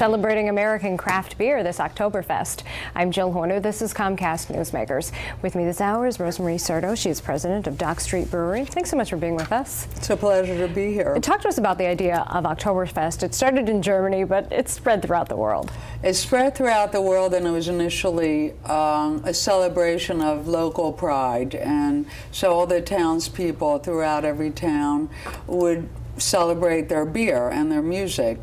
celebrating American craft beer this Oktoberfest. I'm Jill Horner. This is Comcast Newsmakers. With me this hour is Rosemarie Certo. She is president of Dock Street Brewery. Thanks so much for being with us. It's a pleasure to be here. Talk to us about the idea of Oktoberfest. It started in Germany, but it's spread throughout the world. It spread throughout the world, and it was initially a celebration of local pride. And so all the townspeople throughout every town would celebrate their beer and their music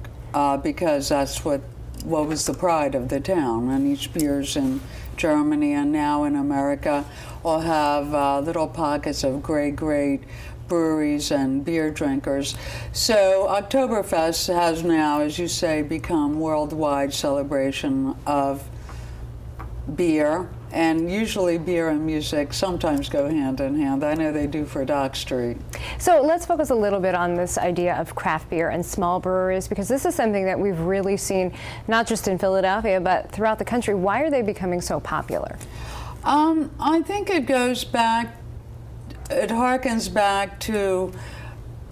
because that's what was the pride of the town. And each beers in Germany and now in America all have little pockets of great breweries and beer drinkers. So Oktoberfest has now, as you say, become worldwide celebration of beer. And usually beer and music sometimes go hand in hand. I know they do for Dock Street. So let's focus a little bit on this idea of craft beer and small breweries, because this is something that we've really seen not just in Philadelphia, but throughout the country. Why are they becoming so popular? I think it goes back, it harkens back to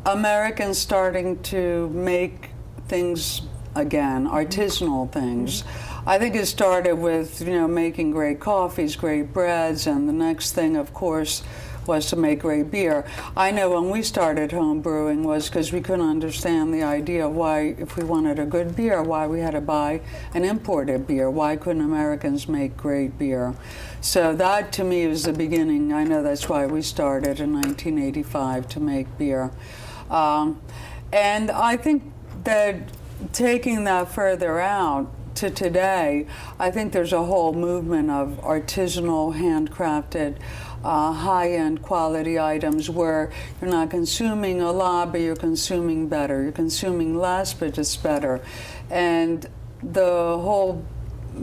Americans starting to make things again, artisanal things. I think it started with, making great coffees, great breads, and the next thing, of course, was to make great beer. I know when we started home brewing was because we couldn't understand the idea of why, if we wanted a good beer, why we had to buy an imported beer. Why couldn't Americans make great beer? So that, to me, was the beginning. I know that's why we started in 1985 to make beer. And I think that taking that further out to today, I think there's a whole movement of artisanal, handcrafted, high-end quality items where you're not consuming a lot, but you're consuming better. You're consuming less, but just better. And the whole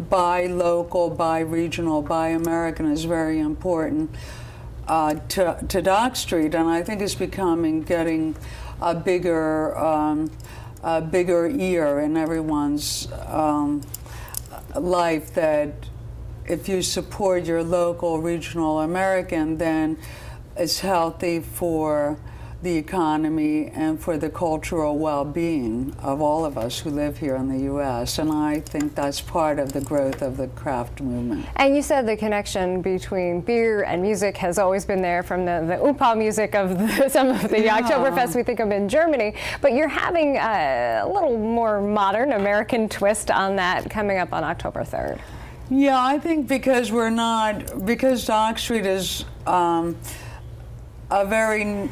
buy local, buy regional, buy American is very important to Dock Street, and I think it's getting a bigger ear in everyone's life, that if you support your local, regional American, then it's healthy for the economy and for the cultural well-being of all of us who live here in the U.S. And I think that's part of the growth of the craft movement. And you said the connection between beer and music has always been there from the Oompa music of some of the Oktoberfest we think of in Germany. But you're having a little more modern American twist on that coming up on October 3rd. Yeah, I think because Dock Street is a very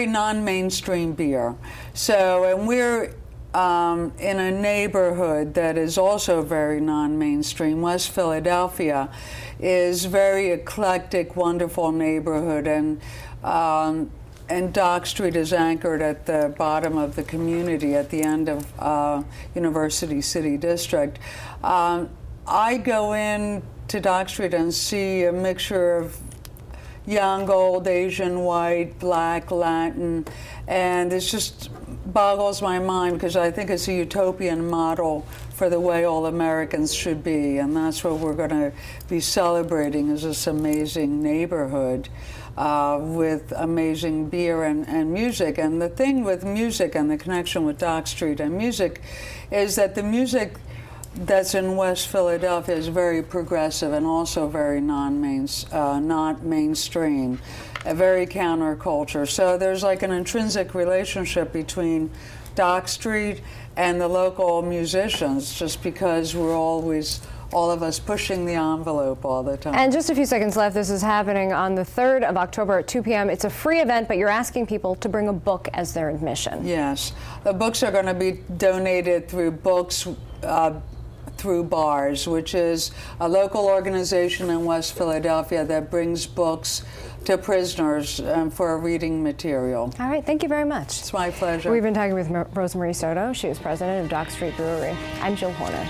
non-mainstream beer. So, and we're in a neighborhood that is also very non-mainstream. West Philadelphia is very eclectic, wonderful neighborhood, and Dock Street is anchored at the bottom of the community at the end of University City District. I go in to Dock Street and see a mixture of young, old, Asian, white, black, Latin, and it just boggles my mind because I think it's a utopian model for the way all Americans should be, and that's what we're going to be celebrating, is this amazing neighborhood with amazing beer and music. And the thing with music and the connection with Dock Street and music is that the music that's in West Philadelphia is very progressive and also very not mainstream, a very counterculture. So there's like an intrinsic relationship between Dock Street and the local musicians, just because we're always, all of us, pushing the envelope all the time. And just a few seconds left. This is happening on the 3rd of October at 2 p.m. It's a free event, but you're asking people to bring a book as their admission. Yes. The books are going to be donated through through Bars, which is a local organization in West Philadelphia that brings books to prisoners for a reading material. All right, thank you very much. It's my pleasure. We've been talking with Rosemarie Certo. She is president of Dock Street Brewery. I'm Jill Horner.